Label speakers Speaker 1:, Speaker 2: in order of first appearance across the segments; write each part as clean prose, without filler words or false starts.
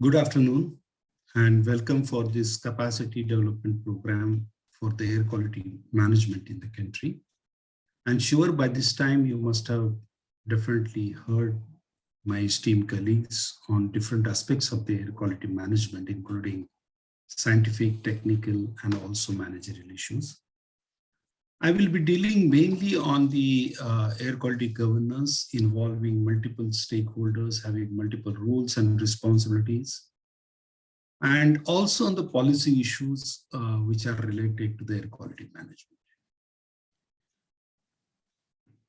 Speaker 1: Good afternoon and welcome for this capacity development program for the air quality management in the country. I'm sure by this time you must have definitely heard my esteemed colleagues on different aspects of the air quality management, including scientific, technical, and also managerial issues. I will be dealing mainly on the air quality governance involving multiple stakeholders having multiple roles and responsibilities, and also on the policy issues which are related to the air quality management.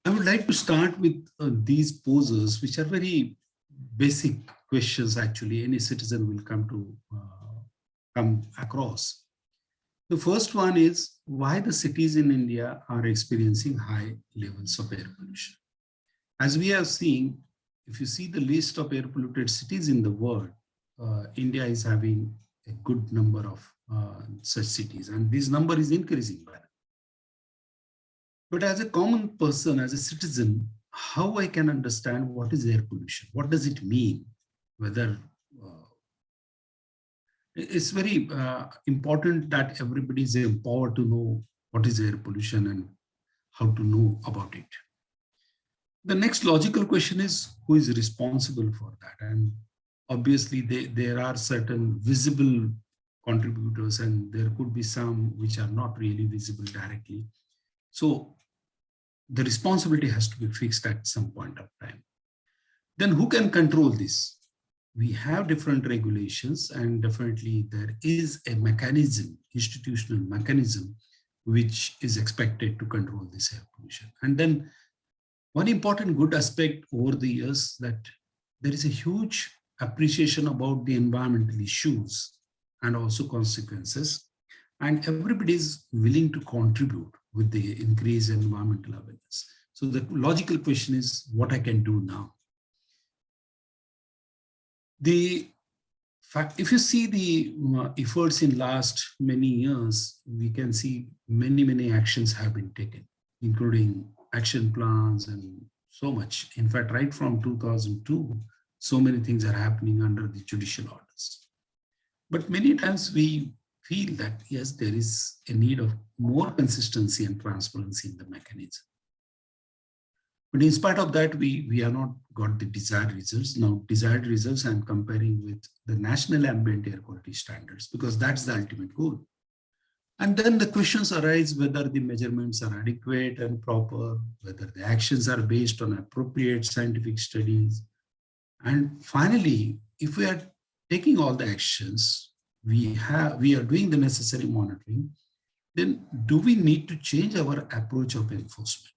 Speaker 1: I would like to start with these poses, which are very basic questions actually any citizen will come across. The first one is why the cities in India are experiencing high levels of air pollution. As we have seen, if you see the list of air polluted cities in the world, India is having a good number of such cities, and this number is increasing. But as a common person, as a citizen, how I can understand what is air pollution? What does it mean? Whether it's very important that everybody is empowered to know what is air pollution and how to know about it. The next logical question is who is responsible for that? And obviously there are certain visible contributors and there could be some which are not really visible directly. So the responsibility has to be fixed at some point of time. Then who can control this? We have different regulations and definitely there is a mechanism, institutional mechanism, which is expected to control this air pollution. And then one important good aspect over the years that there is a huge appreciation about the environmental issues and also consequences, and everybody is willing to contribute with the increased environmental awareness. So the logical question is what I can do now. The fact, if you see the efforts in last many years, we can see many actions have been taken, including action plans and so much. In fact, right from 2002, so many things are happening under the judicial orders. But many times we feel that, yes, there is a need of more consistency and transparency in the mechanism. But in spite of that, we have not got the desired results. Now, desired results I'm comparing with the national ambient air quality standards because that's the ultimate goal. And then the questions arise whether the measurements are adequate and proper, whether the actions are based on appropriate scientific studies. And finally, if we are taking all the actions, we are doing the necessary monitoring, then do we need to change our approach of enforcement?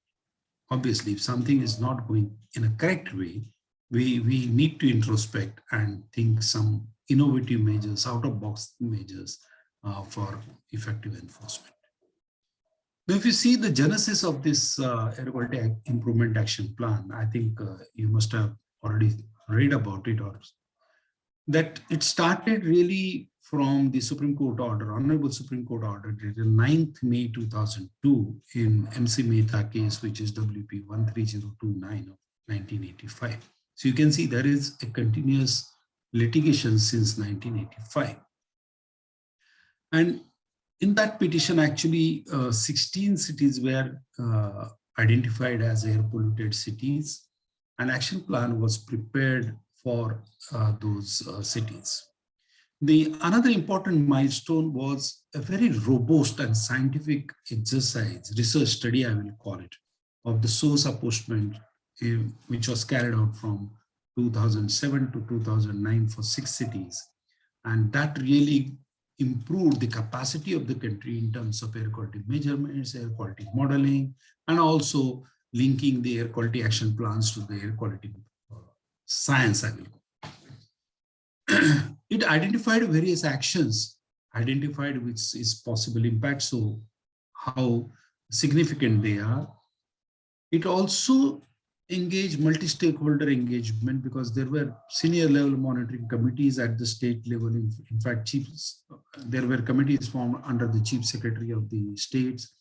Speaker 1: Obviously, if something is not going in a correct way, we need to introspect and think some innovative measures, out-of-box measures for effective enforcement. Now, if you see the genesis of this air quality improvement action plan, I think you must have already read about it, or that it started really from the Supreme Court order, Honorable Supreme Court order dated 9th May 2002 in MC Mehta case, which is WP 13029 of 1985. So you can see there is a continuous litigation since 1985. And in that petition, actually 16 cities were identified as air polluted cities. An action plan was prepared for those cities. Another important milestone was a very robust and scientific exercise, research study, I will call it, of the source apportionment, which was carried out from 2007 to 2009 for 6 cities. And that really improved the capacity of the country in terms of air quality measurements, air quality modeling, and also linking the air quality action plans to the air quality science, I will call. It identified various actions, identified which is possible impact, so how significant they are. It also engaged multi-stakeholder engagement because there were senior level monitoring committees at the state level. In fact, there were committees formed under the chief secretary of the states,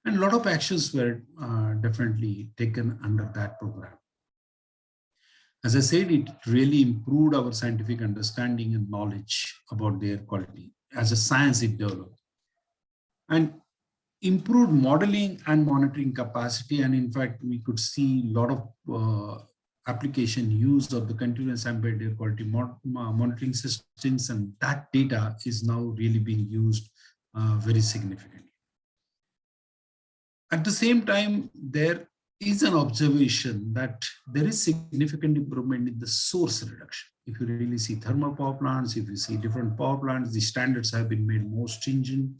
Speaker 1: and a lot of actions were definitely taken under that program. As I said, it really improved our scientific understanding and knowledge about their quality. As a science, it developed. And improved modeling and monitoring capacity. And in fact, we could see a lot of application use of the continuous embedded air quality monitoring systems, and that data is now really being used very significantly. At the same time, there is an observation that there is significant improvement in the source reduction. If you really see thermal power plants, if you see different power plants, the standards have been made more stringent.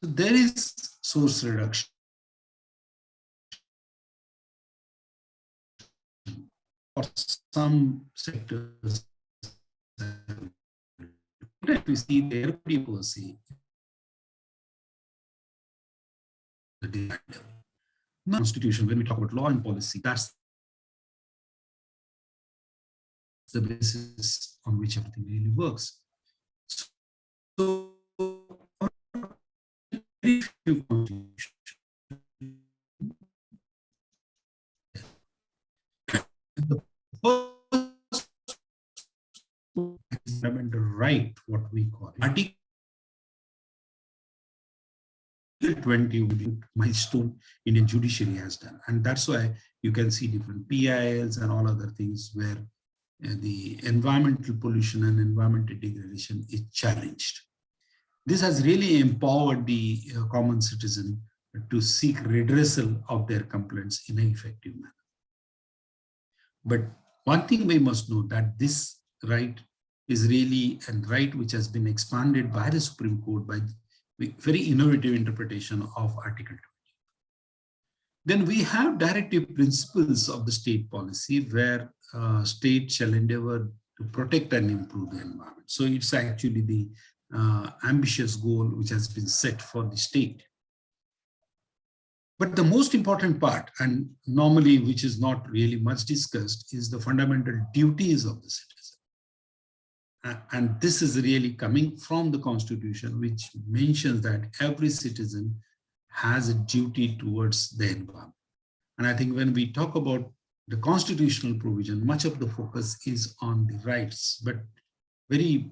Speaker 1: So there is source reduction for some sectors. If we see the air per se, the constitution, when we talk about law and policy, that's the basis on which everything really works. So, very few constitutions. The first fundamental right, what we call it. Article 20 milestone Indian judiciary has done. And that's why you can see different PILs and all other things where the environmental pollution and environmental degradation is challenged. This has really empowered the common citizen to seek redressal of their complaints in an effective manner. But one thing we must know, that this right is really a right which has been expanded by the Supreme Court by very innovative interpretation of Article 20. Then we have directive principles of the state policy where state shall endeavor to protect and improve the environment. So it's actually the ambitious goal which has been set for the state. But the most important part, and normally which is not really much discussed, is the fundamental duties of the citizen. And this is really coming from the Constitution, which mentions that every citizen has a duty towards the environment. And I think when we talk about the constitutional provision, much of the focus is on the rights, but very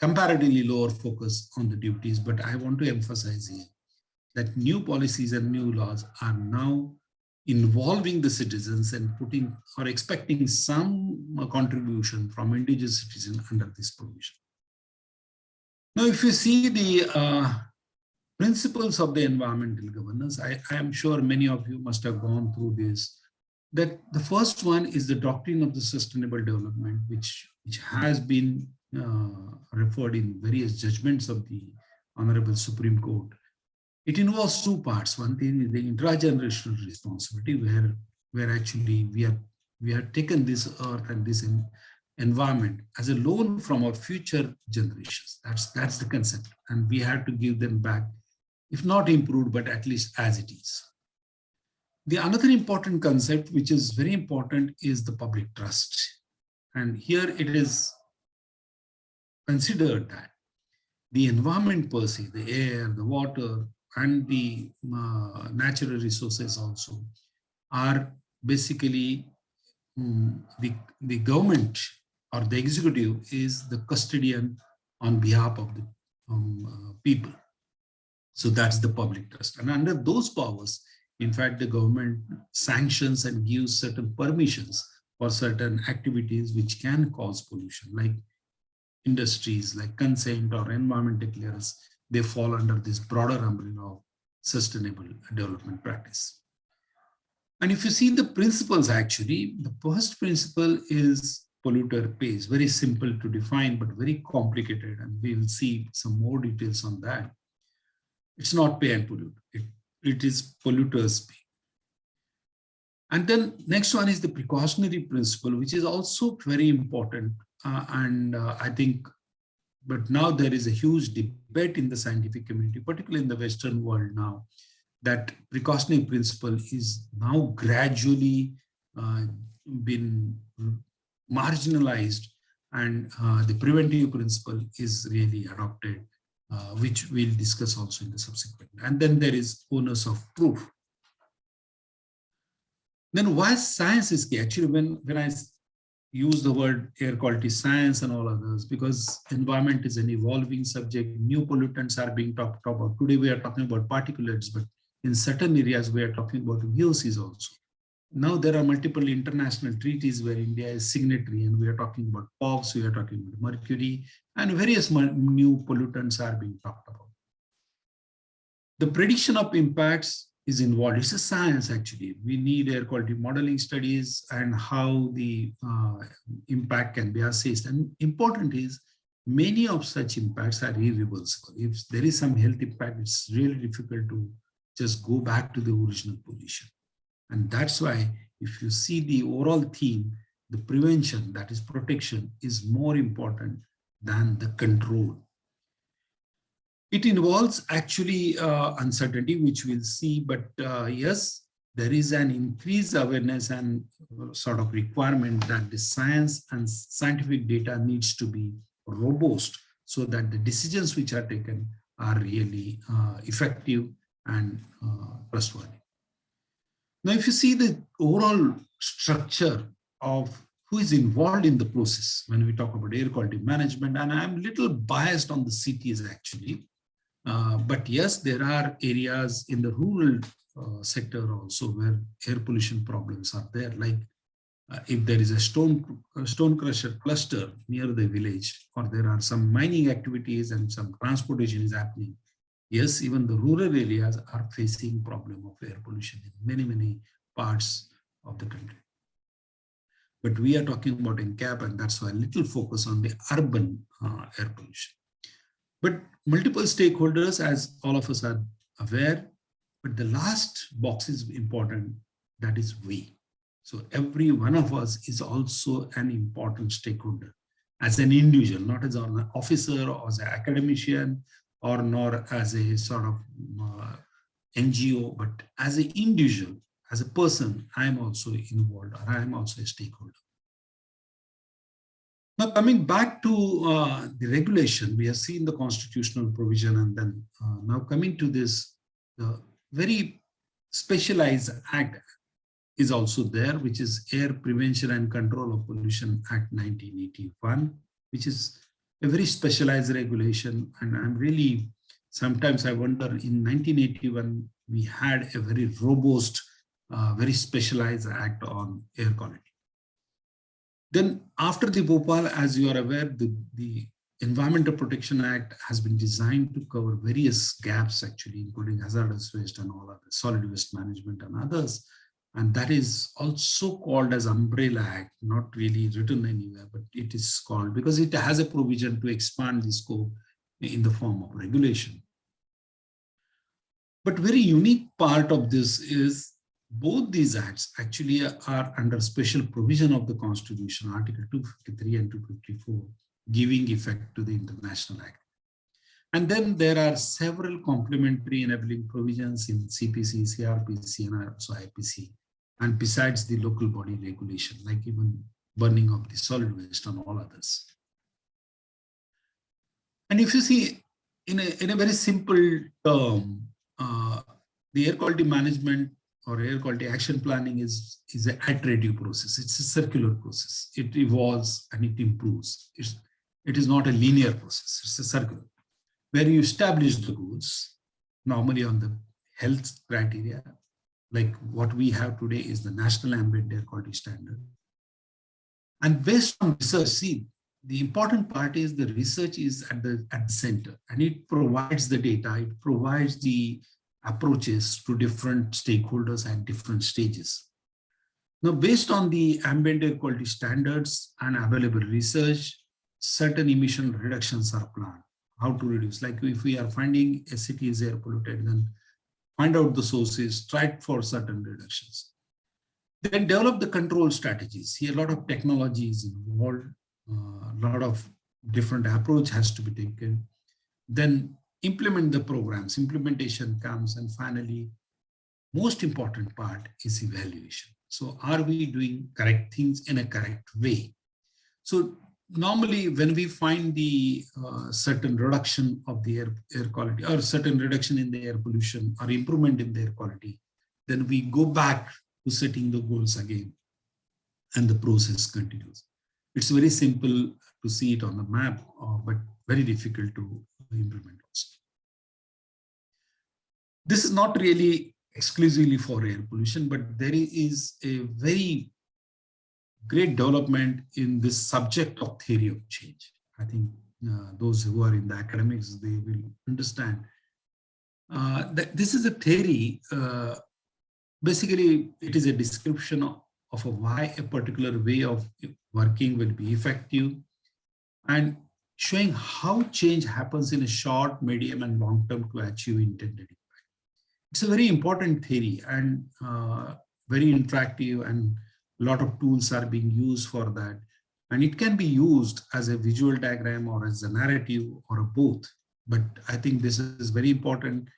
Speaker 1: comparatively lower focus on the duties. But I want to emphasize here that new policies and new laws are now involving the citizens and putting or expecting some contribution from indigenous citizens under this provision. Now, if you see the principles of the environmental governance, I am sure many of you must have gone through this, that the first one is the doctrine of the sustainable development, which has been referred in various judgments of the Honorable Supreme Court. It involves two parts. One thing is the intragenerational responsibility, where actually we have taken this earth and this environment as a loan from our future generations. That's the concept, and we have to give them back, if not improved, but at least as it is. The another important concept, which is very important, is the public trust. And here it is considered that the environment per se, the air, the water, and the natural resources also are basically the government or the executive is the custodian on behalf of the people. So that's the public trust. And under those powers, in fact, the government sanctions and gives certain permissions for certain activities which can cause pollution, like industries, like consent or environmental clearance. They fall under this broader umbrella of sustainable development practice. And if you see the principles, actually, the first principle is polluter pays. Very simple to define, but very complicated. And we will see some more details on that. It's not pay and pollute. It is polluters pay. And then next one is the precautionary principle, which is also very important. I think, but now there is a huge debate in the scientific community, particularly in the Western world now, that precautionary principle is now gradually been marginalized, and the preventive principle is really adopted, which we'll discuss also in the subsequent. And then there is onus of proof. Then why science is key? Actually, when I use the word air quality science and all others, because environment is an evolving subject. New pollutants are being talked about. Today we are talking about particulates, but in certain areas we are talking about VOCs also. Now there are multiple international treaties where India is signatory, and we are talking about POX, we are talking about mercury, and various new pollutants are being talked about. The prediction of impacts is involved. It's a science, actually. We need air quality modeling studies and how the impact can be assessed. And important is, many of such impacts are irreversible. If there is some health impact, it's really difficult to just go back to the original pollution. And that's why, if you see the overall theme, the prevention, that is protection, is more important than the control. It involves actually uncertainty, which we'll see, but yes, there is an increased awareness and sort of requirement that the science and scientific data needs to be robust so that the decisions which are taken are really effective and trustworthy. Now, if you see the overall structure of who is involved in the process when we talk about air quality management, and I'm a little biased on the cities actually, but yes, there are areas in the rural sector also where air pollution problems are there. Like if there is a stone crusher cluster near the village, or there are some mining activities and some transportation is happening, yes, even the rural areas are facing problem of air pollution in many parts of the country. But we are talking about NCAP, and that's why a little focus on the urban air pollution. But multiple stakeholders, as all of us are aware, but the last box is important, that is we. So every one of us is also an important stakeholder as an individual, not as an officer or as an academician or nor as a sort of NGO, but as an individual, as a person, I am also involved, or I am also a stakeholder. Now, coming back to the regulation, we have seen the constitutional provision, and then now coming to this, the very specialized act is also there, which is Air Prevention and Control of Pollution Act 1981, which is a very specialized regulation. And I'm really, sometimes I wonder, in 1981, we had a very robust, very specialized act on air quality. Then after the Bhopal, as you are aware, the Environmental Protection Act has been designed to cover various gaps, actually, including hazardous waste and all other solid waste management and others. And that is also called as Umbrella Act, not really written anywhere, but it is called because it has a provision to expand the scope in the form of regulation. But very unique part of this is both these acts actually are under special provision of the Constitution, Article 253 and 254, giving effect to the International Act. And then there are several complementary enabling provisions in CPC, CRPC, and also IPC. And besides the local body regulation, like even burning of the solid waste and all others. And if you see, in a very simple term, the air quality management or air quality action planning is an iterative process. It's a circular process. It evolves and it improves. It is not a linear process. It's a circular, where you establish the goals, normally on the health criteria. Like what we have today is the National Ambient Air Quality Standard. And based on research, see, the important part is the research is at the center, and it provides the data, it provides the approaches to different stakeholders at different stages. Now, based on the ambient air quality standards and available research, certain emission reductions are planned. How to reduce? Like if we are finding a city is air polluted, then find out the sources, try for certain reductions. Then develop the control strategies. Here, a lot of technology is involved, a lot of different approach has to be taken. Then implement the programs, implementation comes, and finally, most important part is evaluation. So are we doing correct things in a correct way? So normally when we find the certain reduction of the air quality or certain reduction in the air pollution or improvement in the air quality, then we go back to setting the goals again and the process continues. It's very simple to see it on the map, but very difficult to implement also. This is not really exclusively for air pollution, but there is a very great development in this subject of theory of change. I think those who are in the academics, they will understand that this is a theory. Basically, it is a description of why a particular way of working will be effective, and showing how change happens in a short, medium, and long term to achieve intended impact. It's a very important theory and very interactive, and a lot of tools are being used for that. And it can be used as a visual diagram or as a narrative or a both. But I think this is very important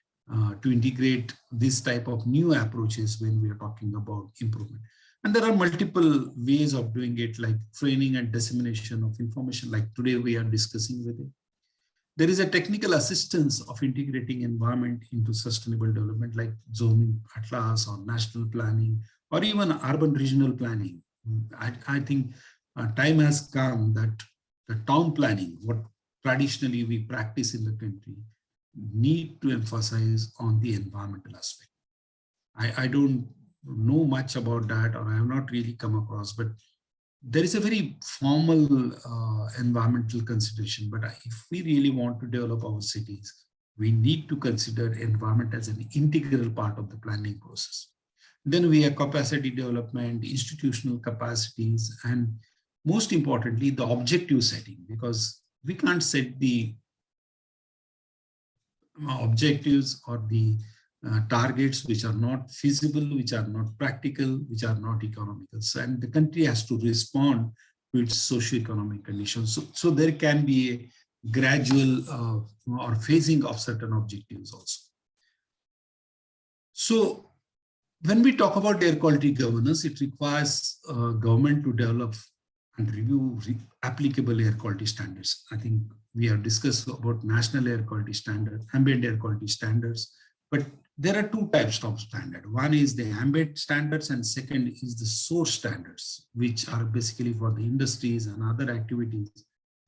Speaker 1: to integrate this type of new approaches when we are talking about improvement. And there are multiple ways of doing it, like training and dissemination of information, like today we are discussing with it. There is a technical assistance of integrating environment into sustainable development, like zoning atlas or national planning, or even urban regional planning. I think time has come that the town planning, what traditionally we practice in the country, need to emphasize on the environmental aspect. I don't know much about that, or I have not really come across, but there is a very formal environmental consideration. But if we really want to develop our cities, we need to consider environment as an integral part of the planning process. Then we have capacity development, institutional capacities, and most importantly, the objective setting, because we can't set the objectives or the targets which are not feasible, which are not practical, which are not economical. So, and the country has to respond to its socio-economic conditions. So there can be a gradual or phasing of certain objectives also. So when we talk about air quality governance, it requires government to develop and review applicable air quality standards. I think we have discussed about national air quality standard, ambient air quality standards, but there are two types of standard. One is the ambient standards, and second is the source standards, which are basically for the industries and other activities.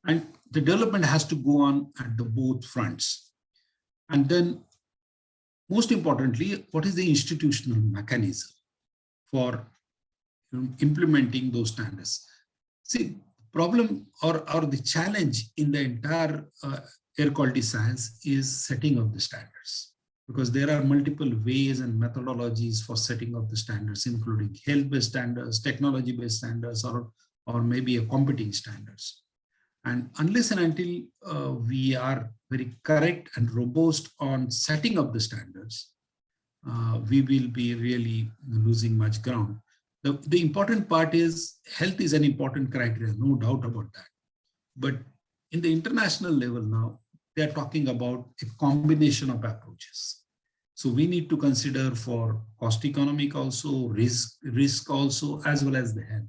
Speaker 1: And the development has to go on at the both fronts. And then most importantly, what is the institutional mechanism for implementing those standards? See, problem or the challenge in the entire air quality science is setting of the standards, because there are multiple ways and methodologies for setting of the standards, including health-based standards, technology-based standards, or maybe a competing standards. And unless and until we are very correct and robust on setting up the standards, we will be really losing much ground. The important part is health is an important criteria, no doubt about that. But in the international level now, they are talking about a combination of approaches. So we need to consider for cost economic also, risk also, as well as the health.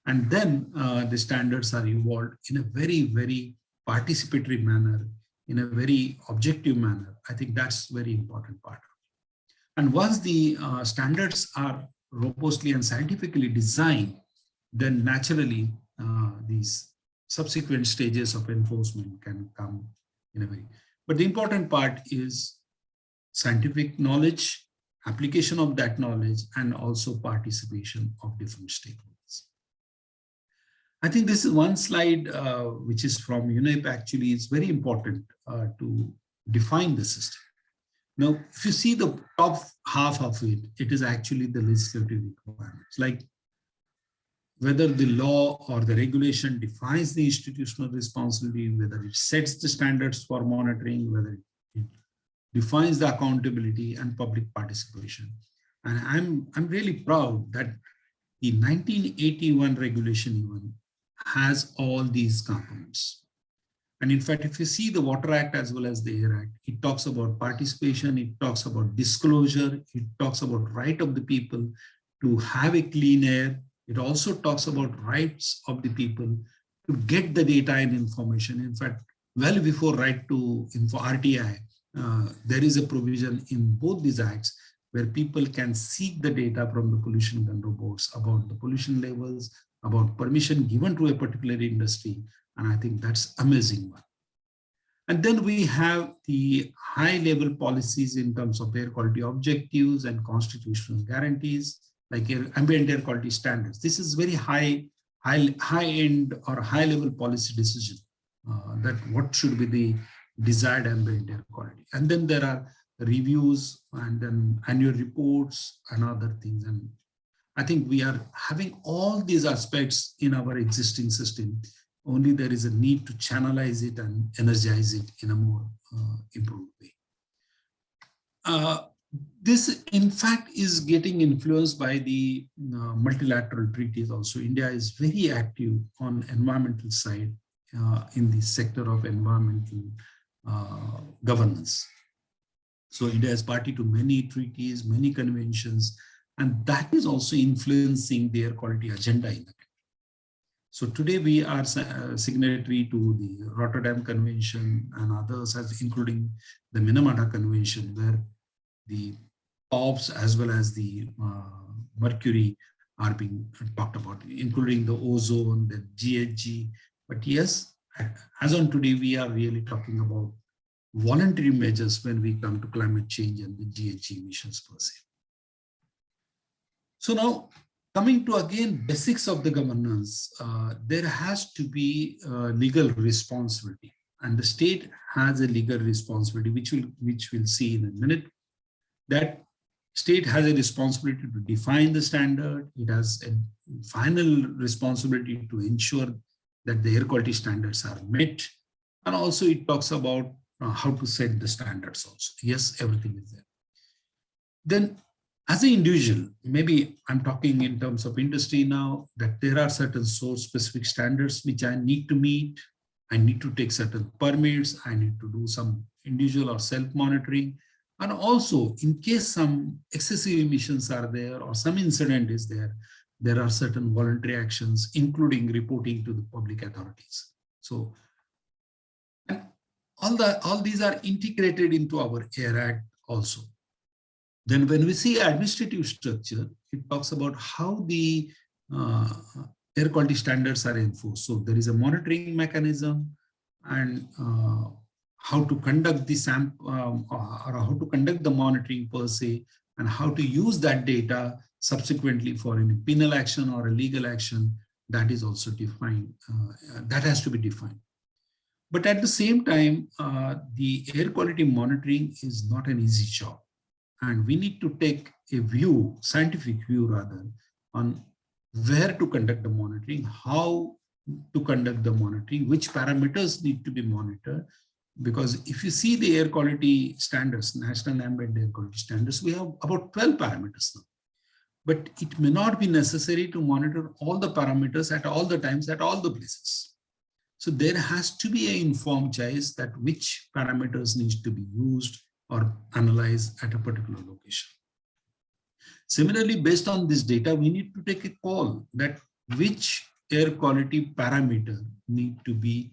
Speaker 1: And then the standards are evolved in a very, very participatory manner, in a very objective manner. I think that's very important part. And once the standards are robustly and scientifically designed, then naturally these subsequent stages of enforcement can come in a way. But the important part is scientific knowledge, application of that knowledge, and also participation of different stakeholders. I think this is one slide which is from UNEP. Actually, it's very important to define the system. Now, if you see the top half of it, it is actually the legislative requirements, like whether the law or the regulation defines the institutional responsibility, whether it sets the standards for monitoring, whether it defines the accountability and public participation. And I'm really proud that the 1981 regulation even has all these components. And in fact, if you see the Water Act as well as the Air Act, it talks about participation, it talks about disclosure, it talks about right of the people to have a clean air. It also talks about rights of the people to get the data and information. In fact, well before right to info RTI, there is a provision in both these acts where people can seek the data from the pollution control boards about the pollution levels, about permission given to a particular industry. And I think that's amazing one. And then we have the high level policies in terms of air quality objectives and constitutional guarantees, like ambient air quality standards. This is very high end or high level policy decision that what should be the desired ambient air quality. And then there are reviews and then annual reports and other things. And I think we are having all these aspects in our existing system. Only there is a need to channelize it and energize it in a more improved way. This, in fact, is getting influenced by the multilateral treaties also. India is very active on environmental side in the sector of environmental governance. So India is party to many treaties, many conventions, and that is also influencing the air quality agenda in the country. So today we are signatory to the Rotterdam Convention and others, as including the Minamata Convention, where the POPs as well as the mercury are being talked about, including the ozone, the GHG. But yes, as on today, we are really talking about voluntary measures when we come to climate change and the GHG emissions per se. So now, coming to again basics of the governance, there has to be legal responsibility, and the state has a legal responsibility, which we'll see in a minute. That state has a responsibility to define the standard. It has a final responsibility to ensure that the air quality standards are met, and also it talks about how to set the standards also. Yes, everything is there. Then, as an individual, maybe I'm talking in terms of industry now, that there are certain source specific standards which I need to meet. I need to take certain permits. I need to do some individual or self-monitoring. And also, in case some excessive emissions are there or some incident is there, there are certain voluntary actions, including reporting to the public authorities. So, and all these are integrated into our Air Act also. Then when we see administrative structure, it talks about how the air quality standards are enforced. So there is a monitoring mechanism and how to conduct the or how to conduct the monitoring per se, and how to use that data subsequently for any penal action or a legal action. That is also defined. That has to be defined. But at the same time, the air quality monitoring is not an easy job. And we need to take a view, scientific view rather, on where to conduct the monitoring, how to conduct the monitoring, which parameters need to be monitored. Because if you see the air quality standards, National Ambient Air Quality Standards, we have about 12 parameters now. But it may not be necessary to monitor all the parameters at all the times, at all the places. So there has to be an informed choice that which parameters need to be used or analyze at a particular location. Similarly, based on this data, we need to take a call that which air quality parameter need to be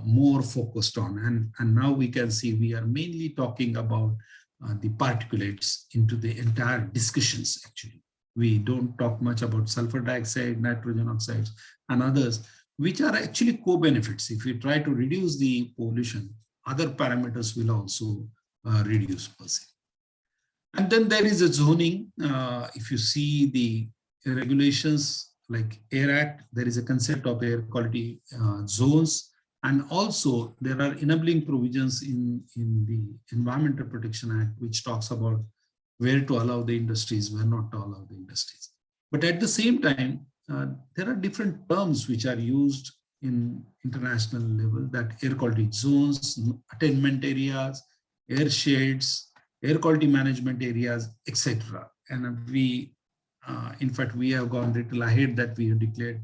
Speaker 1: more focused on. And now we can see we are mainly talking about the particulates into the entire discussions actually. We don't talk much about sulfur dioxide, nitrogen oxides, and others, which are actually co-benefits. If we try to reduce the pollution, other parameters will also reduce per se. And then there is a zoning. If you see the regulations like Air Act, there is a concept of air quality zones. And also there are enabling provisions in the Environmental Protection Act, which talks about where to allow the industries, where not to allow the industries. But at the same time, there are different terms which are used in international level, that air quality zones, attainment areas, air shades, air quality management areas, etc. And we, in fact, we have gone a little ahead that we have declared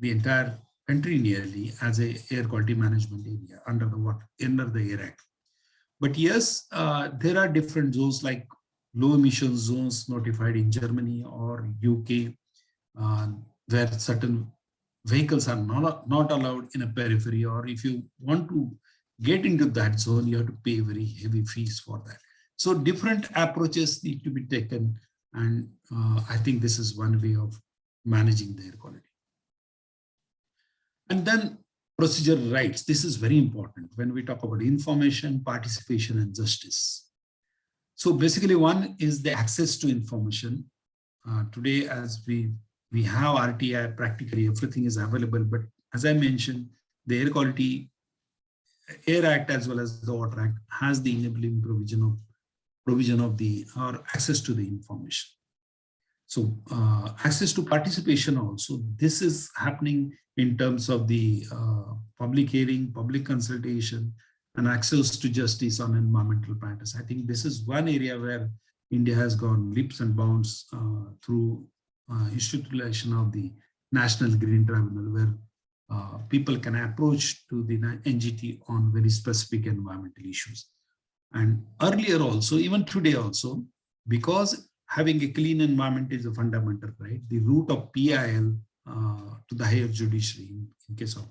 Speaker 1: the entire country nearly as a air quality management area under the Air Act. But yes, there are different zones like low emission zones notified in Germany or UK, where certain vehicles are not allowed in a periphery, or if you want to get into that zone, you have to pay very heavy fees for that. So different approaches need to be taken. And I think this is one way of managing the air quality. And then procedural rights. This is very important when we talk about information, participation, and justice. So basically, one is the access to information. Today, as we have RTI, practically everything is available. But as I mentioned, the Air Act as well as the Water Act has the enabling provision of the or access to the information. So access to participation also, this is happening in terms of the public hearing, public consultation, and access to justice on environmental matters. I think this is one area where India has gone leaps and bounds through institutionalization of the National Green Tribunal, where people can approach to the NGT on very specific environmental issues. And earlier also, even today also, because having a clean environment is a fundamental right, the route of PIL to the higher judiciary in case of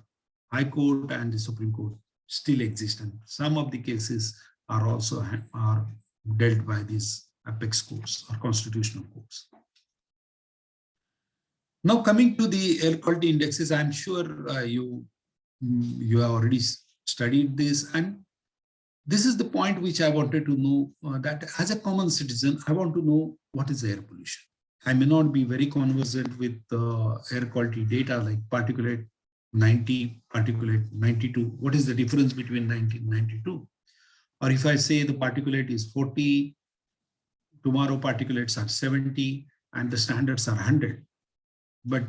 Speaker 1: High Court and the Supreme Court still exist. And some of the cases are also dealt by these apex courts or constitutional courts. Now coming to the air quality indexes, I'm sure you have already studied this, and this is the point which I wanted to know, that as a common citizen, I want to know what is air pollution. I may not be very conversant with air quality data like particulate 90, particulate 92. What is the difference between 90 and 92? Or if I say the particulate is 40, tomorrow particulates are 70, and the standards are 100. But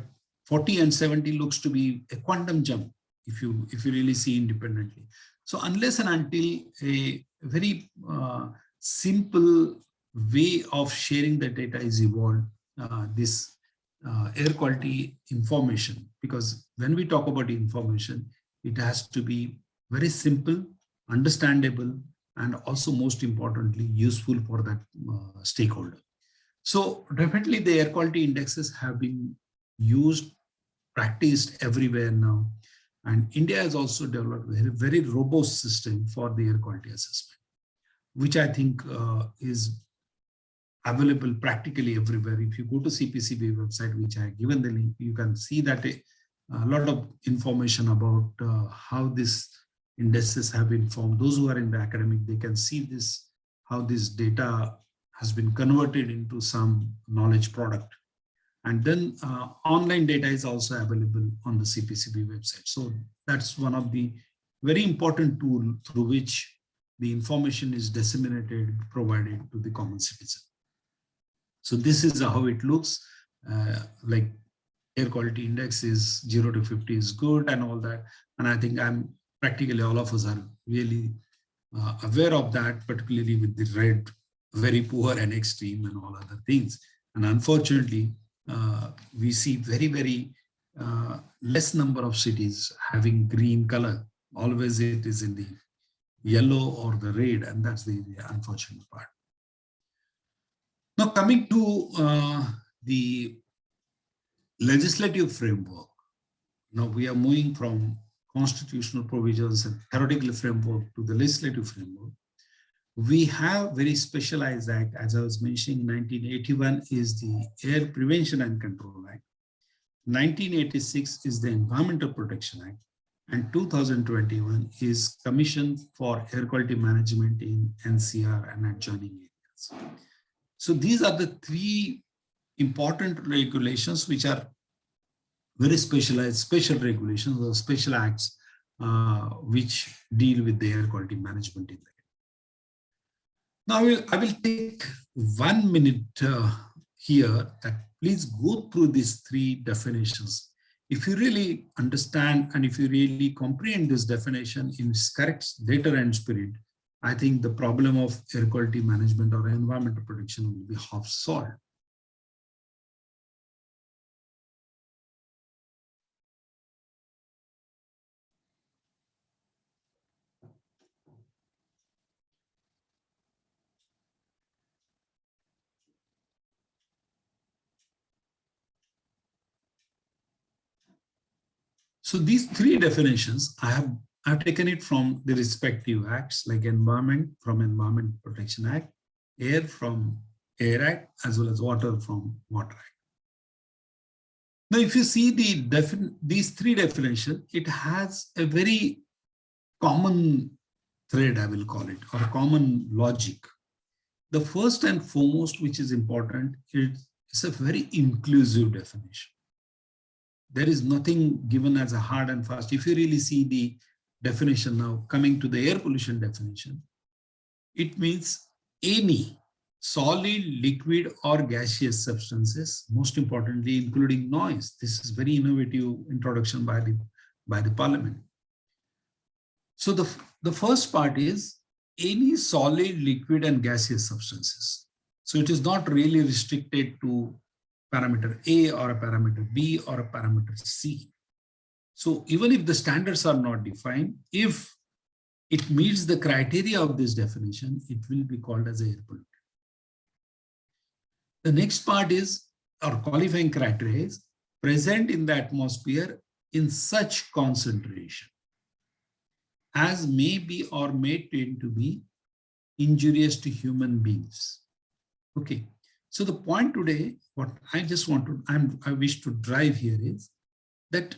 Speaker 1: 40 and 70 looks to be a quantum jump if you really see independently. So unless and until a very simple way of sharing the data is evolved, this air quality information, because when we talk about information, it has to be very simple, understandable, and also most importantly, useful for that stakeholder. So definitely the air quality indexes have been used, practiced everywhere now. And India has also developed a very robust system for the air quality assessment, which I think is available practically everywhere. If you go to CPCB website, which I have given the link, you can see that a lot of information about how these indices have been formed. Those who are in the academic, they can see this, how this data has been converted into some knowledge product. And then online data is also available on the CPCB website. So that's one of the very important tools through which the information is disseminated, provided to the common citizen. So this is how it looks. Like air quality index is 0 to 50 is good and all that. And I think practically all of us are really aware of that, particularly with the red, very poor and extreme and all other things. And unfortunately, we see very less number of cities having green color. Always it is in the yellow or the red, and that's the unfortunate part. Now coming to the legislative framework. Now we are moving from constitutional provisions and theoretical framework to the legislative framework. We have very specialized act, as I was mentioning. 1981 is the Air Prevention and Control Act. 1986 is the Environmental Protection Act. And 2021 is Commission for Air Quality Management in NCR and adjoining areas. So these are the three important regulations which are very specialized, special regulations or special acts which deal with the air quality management in the. Now I will take 1 minute here that please go through these three definitions. If you really understand and if you really comprehend this definition in its correct letter and spirit, I think the problem of air quality management or environmental protection will be half solved. So these three definitions, I've taken it from the respective acts like environment from Environment Protection Act, air from Air Act, as well as water from Water Act. Now, if you see these three definitions, it has a very common thread, I will call it, or common logic. The first and foremost, which is important, it's a very inclusive definition. There is nothing given as a hard and fast. If you really see the definition now, coming to the air pollution definition, it means any solid, liquid, or gaseous substances, most importantly, including noise. This is very innovative introduction by the Parliament. So the first part is any solid, liquid, and gaseous substances. So it is not really restricted to parameter A or a parameter B or a parameter C. So even if the standards are not defined, if it meets the criteria of this definition, it will be called as air pollutant. The next part is, our qualifying criteria is present in the atmosphere in such concentration as may be or may tend to be injurious to human beings. Okay, so the point today, what I just want to, I wish to drive here is that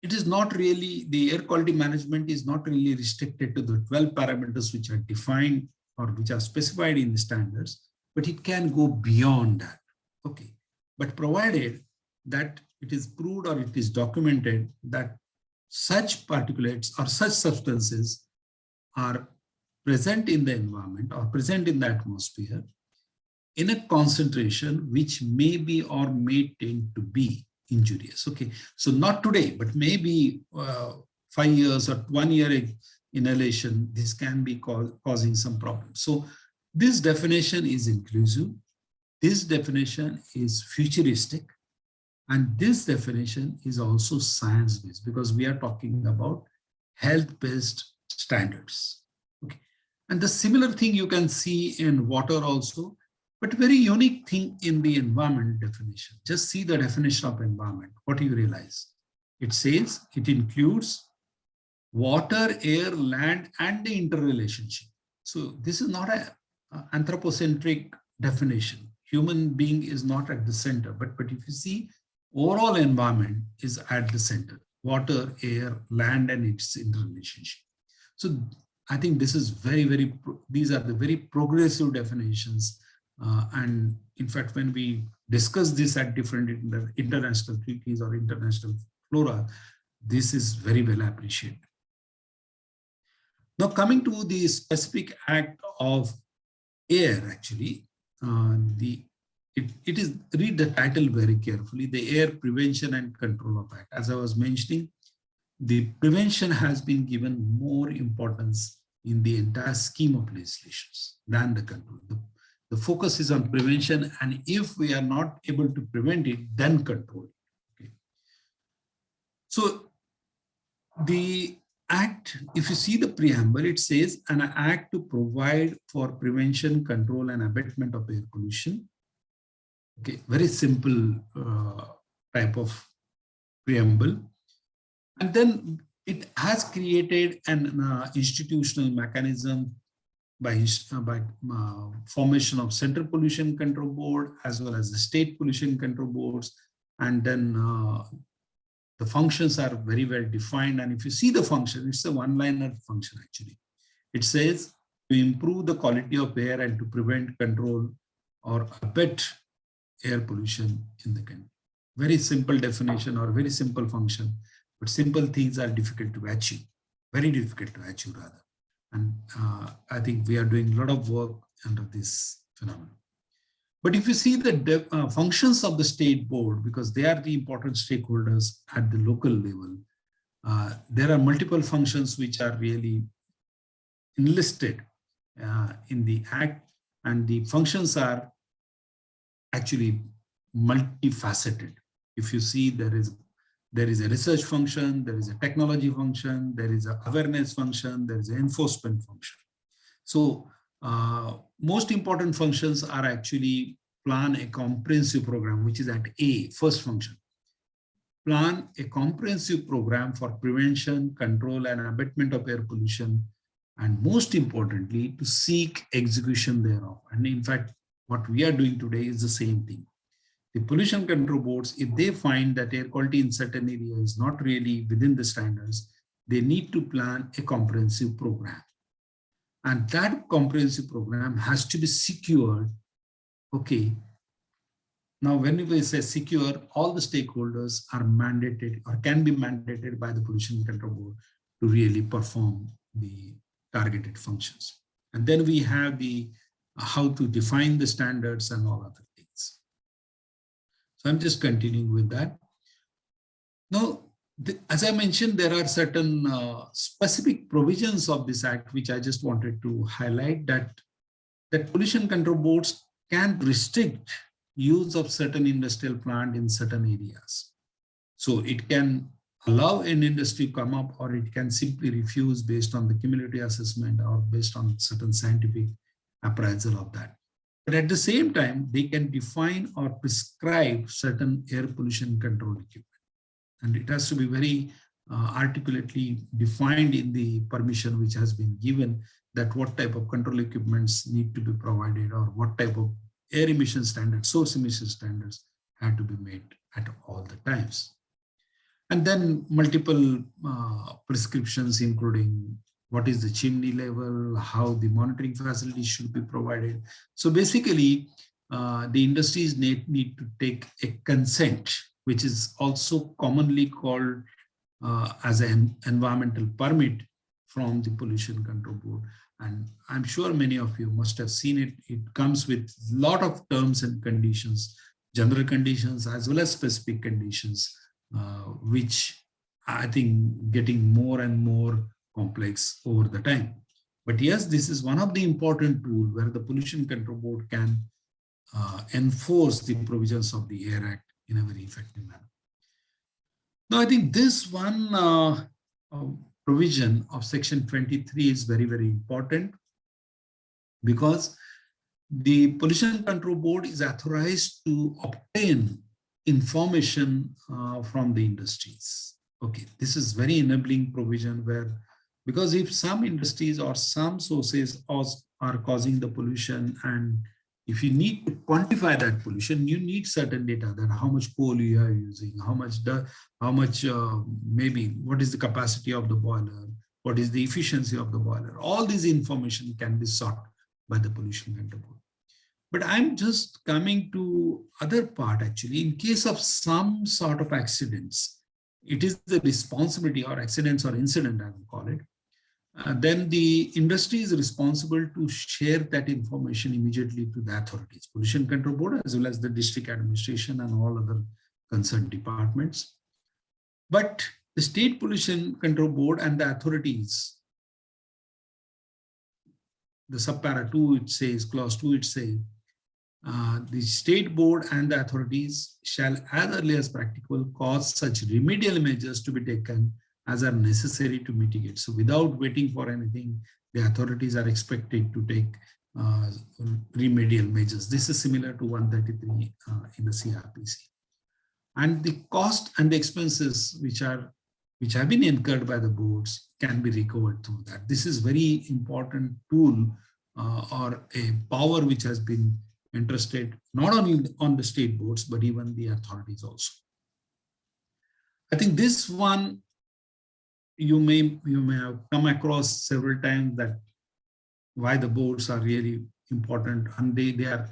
Speaker 1: it is not really, the air quality management is not really restricted to the 12 parameters which are defined or which are specified in the standards, but it can go beyond that. Okay, but provided that it is proved or it is documented that such particulates or such substances are present in the environment or present in the atmosphere in a concentration which may be or may tend to be injurious. Okay, so not today, but maybe 5 years or 1 year inhalation, this can be causing some problems. So this definition is inclusive. This definition is futuristic. And this definition is also science-based because we are talking about health-based standards. Okay. And the similar thing you can see in water also, but very unique thing in the environment definition. Just see the definition of environment. What do you realize? It says it includes water, air, land, and the interrelationship. So this is not an anthropocentric definition. Human being is not at the center, but if you see, overall environment is at the center. Water, air, land, and its interrelationship. So I think this is these are the very progressive definitions. And in fact, when we discuss this at different international treaties or international fora, this is very well appreciated. Now coming to the specific act of air, actually, it is, read the title very carefully, the Air Prevention and Control of Act. As I was mentioning, the prevention has been given more importance in the entire scheme of legislations than the control. The focus is on prevention, and if we are not able to prevent it, then control it. Okay. So the act, if you see the preamble, it says an act to provide for prevention, control, and abatement of air pollution. Okay, very simple type of preamble. And then it has created an institutional mechanism by formation of Central Pollution Control Board as well as the State Pollution Control Boards. And then the functions are very well defined. And if you see the function, it's a one-liner function actually. It says to improve the quality of air and to prevent, control, or abet air pollution in the country. Very simple definition or very simple function, but simple things are difficult to achieve, very difficult to achieve rather. And I think we are doing a lot of work under this phenomenon. But if you see the functions of the state board, because they are the important stakeholders at the local level, there are multiple functions which are really enlisted in the act, and the functions are actually multifaceted. If you see, there is a research function, there is a technology function, there is an awareness function, there is an enforcement function. So most important functions are actually plan a comprehensive program, which is at A, first function. Plan a comprehensive program for prevention, control, and abatement of air pollution, and most importantly, to seek execution thereof. And in fact, what we are doing today is the same thing. the pollution control boards, if they find that air quality in certain area is not really within the standards, they need to plan a comprehensive program. And that comprehensive program has to be secured. Okay. Now, when we say secure, all the stakeholders are mandated or can be mandated by the pollution control board to really perform the targeted functions. And then we have the how to define the standards and all other things. So I'm just continuing with that. Now, as I mentioned, there are certain specific provisions of this act, which I just wanted to highlight, that pollution control boards can restrict use of certain industrial plant in certain areas. So it can allow an industry to come up, or it can simply refuse based on the cumulative assessment or based on certain scientific appraisal of that. But at the same time, they can define or prescribe certain air pollution control equipment. And it has to be very articulately defined in the permission which has been given, that what type of control equipments need to be provided, or what type of air emission standards, source emission standards had to be made at all the times. And then multiple prescriptions, including what is the chimney level, how the monitoring facilities should be provided. So basically, the industries need to take a consent, which is also commonly called as an environmental permit from the pollution control board. And I'm sure many of you must have seen it. It comes with a lot of terms and conditions, general conditions as well as specific conditions, which I think getting more and more complex over the time. But yes, this is one of the important tools where the pollution control board can enforce the provisions of the Air Act in a very effective manner. Now, I think this one provision of section 23 is very, very important, because the pollution control board is authorized to obtain information from the industries. Okay, this is very enabling provision, where, because if some industries or some sources are causing the pollution, and if you need to quantify that pollution, you need certain data, that how much coal you are using, how much maybe what is the capacity of the boiler, what is the efficiency of the boiler. All this information can be sought by the pollution control board. But I'm just coming to other part actually. In case of some sort of accidents, it is the responsibility, or accidents or incident, I will call it. Then the industry is responsible to share that information immediately to the authorities, pollution control board, as well as the district administration and all other concerned departments. But the state pollution control board and the authorities, the subpara 2, it says, clause 2, it says, the state board and the authorities shall, as early as practicable, cause such remedial measures to be taken as are necessary to mitigate. So without waiting for anything, the authorities are expected to take remedial measures. This is similar to 133 in the CRPC. And the cost and the expenses which have been incurred by the boards can be recovered through that. This is very important tool or a power which has been entrusted not only on the state boards, but even the authorities also. I think this one you may have come across several times, that why the boards are really important, and they are,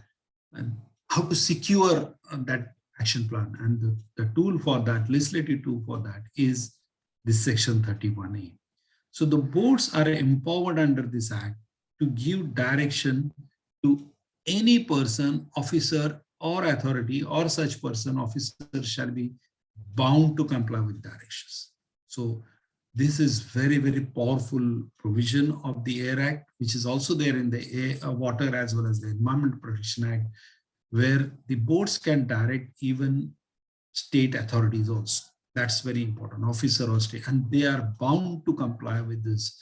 Speaker 1: and how to secure that action plan. And the tool for that, legislative tool for that, is this section 31A. So the boards are empowered under this act to give direction to any person, officer or authority, or such person, officer, shall be bound to comply with directions. So this is very, very powerful provision of the Air Act, which is also there in the Water as well as the Environment Protection Act, where the boards can direct even state authorities also. That's very important, officer or state, and they are bound to comply with this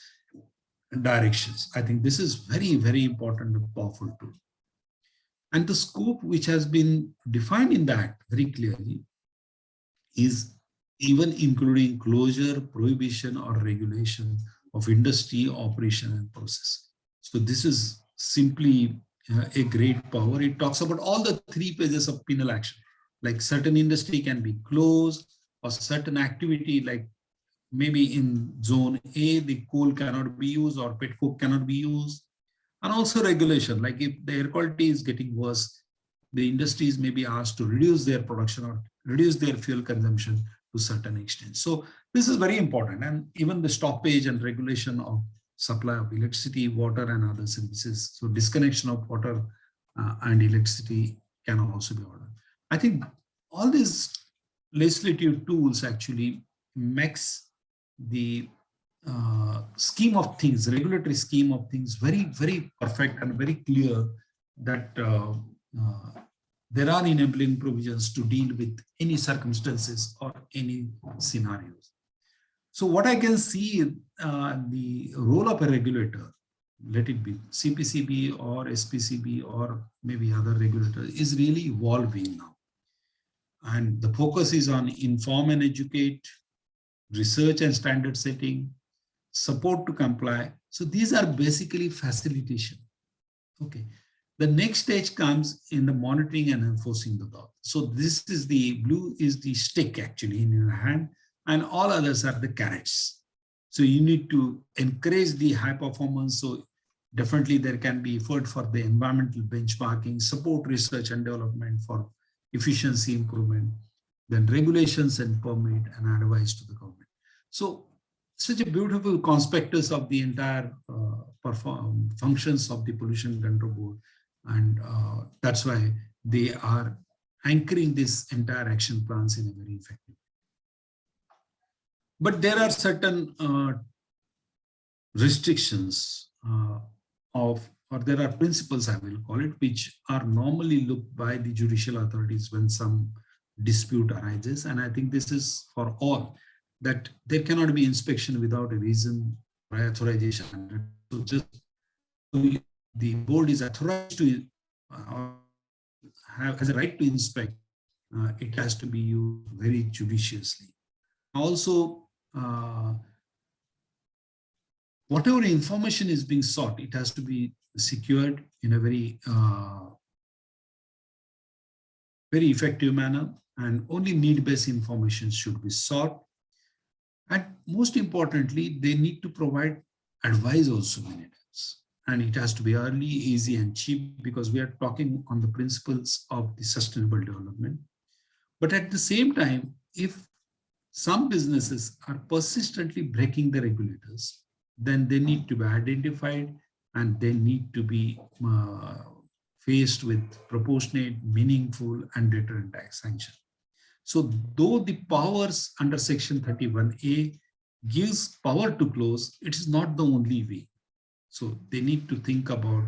Speaker 1: directions. I think this is very, very important and powerful tool. And the scope which has been defined in the Act very clearly is even including closure, prohibition, or regulation of industry, operation, and process. So this is simply a great power. It talks about all the 3 pages of penal action. like certain industry can be closed, or certain activity like maybe in zone A, the coal cannot be used or pet coke cannot be used. And also regulation, like if the air quality is getting worse, the industries may be asked to reduce their production or reduce their fuel consumption to certain extent. So this is very important. And even the stoppage and regulation of supply of electricity, water, and other services. So disconnection of water and electricity can also be ordered. I think all these legislative tools actually makes the scheme of things, regulatory scheme of things, very, very perfect and very clear that there are enabling provisions to deal with any circumstances or any scenarios. So what I can see, the role of a regulator, let it be CPCB or SPCB or maybe other regulator, is really evolving now. And the focus is on inform and educate, research and standard setting, support to comply. So these are basically facilitation. Okay. The next stage comes in the monitoring and enforcing the law. So this is the blue is the stick actually in your hand, and all others are the carrots. So you need to encourage the high performance. So definitely there can be effort for the environmental benchmarking, support research and development for efficiency improvement, then regulations and permit and advice to the government. So such a beautiful conspectus of the entire functions of the Pollution Control Board. And that's why they are anchoring this entire action plans in a very effective way. But there are certain restrictions or there are principles, I will call it, which are normally looked by the judicial authorities when some dispute arises. And I think this is for all, that there cannot be inspection without a reason or authorization. So just the board is authorized to has a right to inspect. It has to be used very judiciously. Also, whatever information is being sought, it has to be secured in a very, very effective manner, and only need-based information should be sought. And most importantly, they need to provide advice also many times. And it has to be early, easy, and cheap, because we are talking on the principles of the sustainable development. But at the same time, if some businesses are persistently breaking the regulators, then they need to be identified and they need to be faced with proportionate, meaningful, and deterrent sanction. So though the powers under Section 31A gives power to close, it is not the only way. So they need to think about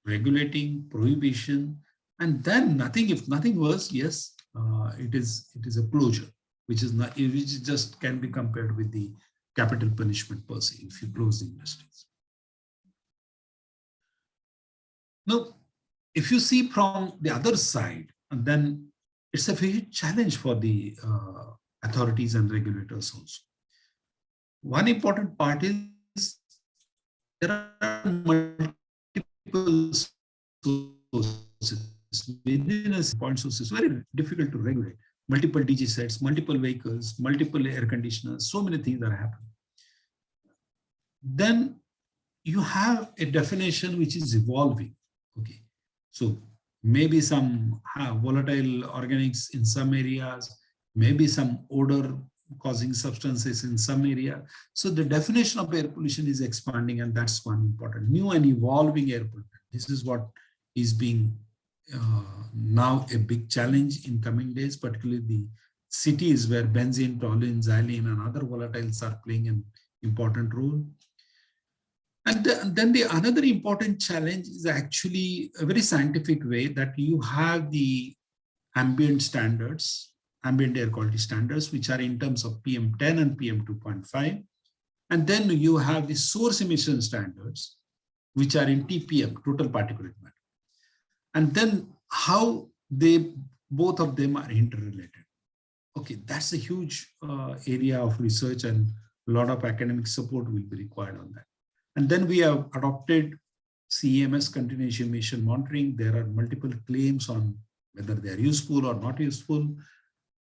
Speaker 1: regulating, prohibition, and then nothing, if nothing worse, yes, it is a closure, which just can be compared with the capital punishment per se if you close the industries. Now, if you see from the other side, and then it's a huge challenge for the authorities and regulators also. One important part is there are multiple sources within a point sources, very difficult to regulate. Multiple DG sets, multiple vehicles, multiple air conditioners, so many things are happening. Then you have a definition which is evolving. Okay, so maybe some volatile organics in some areas, maybe some odor causing substances in some area. So the definition of air pollution is expanding, and that's one important new and evolving air pollution. This is what is being now a big challenge in coming days, particularly the cities where benzene, toluene, xylene, and other volatiles are playing an important role. And then the another important challenge is actually a very scientific way, that you have the ambient standards, ambient air quality standards, which are in terms of PM10 and PM2.5. And then you have the source emission standards, which are in TPM, total particulate matter. And then how both of them are interrelated. Okay, that's a huge area of research, and a lot of academic support will be required on that. And then we have adopted CEMS, continuous emission monitoring. There are multiple claims on whether they are useful or not useful.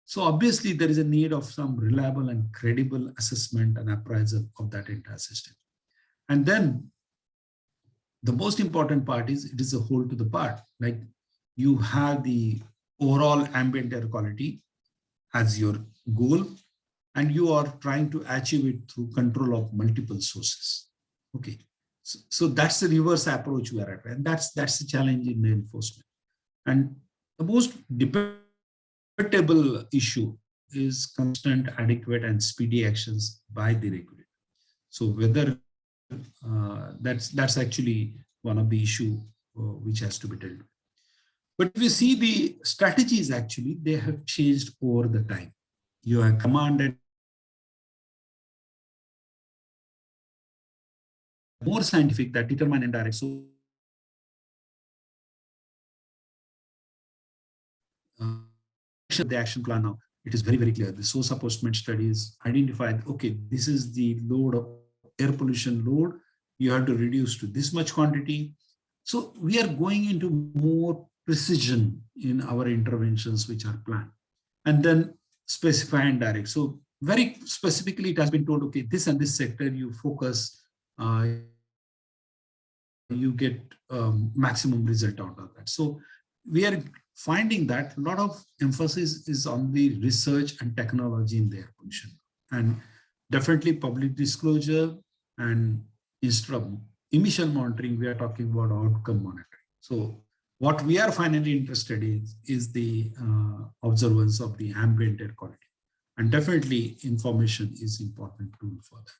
Speaker 1: So obviously there is a need of some reliable and credible assessment and appraisal of that entire system. And then the most important part is it is a whole to the part. Like you have the overall ambient air quality as your goal, and you are trying to achieve it through control of multiple sources. Okay, so that's the reverse approach we are at, and that's the challenge in the enforcement. And the most debatable issue is constant, adequate, and speedy actions by the regulator. So whether that's actually one of the issue which has to be dealt with. But if you see the strategies, actually they have changed over the time. You have command and more scientific that determine indirect. So the action plan now, it is very, very clear. The source apportionment studies identified, okay, this is the load of air pollution load. You have to reduce to this much quantity. So we are going into more precision in our interventions which are planned. And then specify and direct. So very specifically, it has been told, okay, this and this sector you focus, you get maximum result out of that. So we are finding that a lot of emphasis is on the research and technology in the air pollution, and definitely public disclosure. And instead of emission monitoring, we are talking about outcome monitoring. So what we are finally interested in is the observance of the ambient air quality, and definitely information is important tool for that.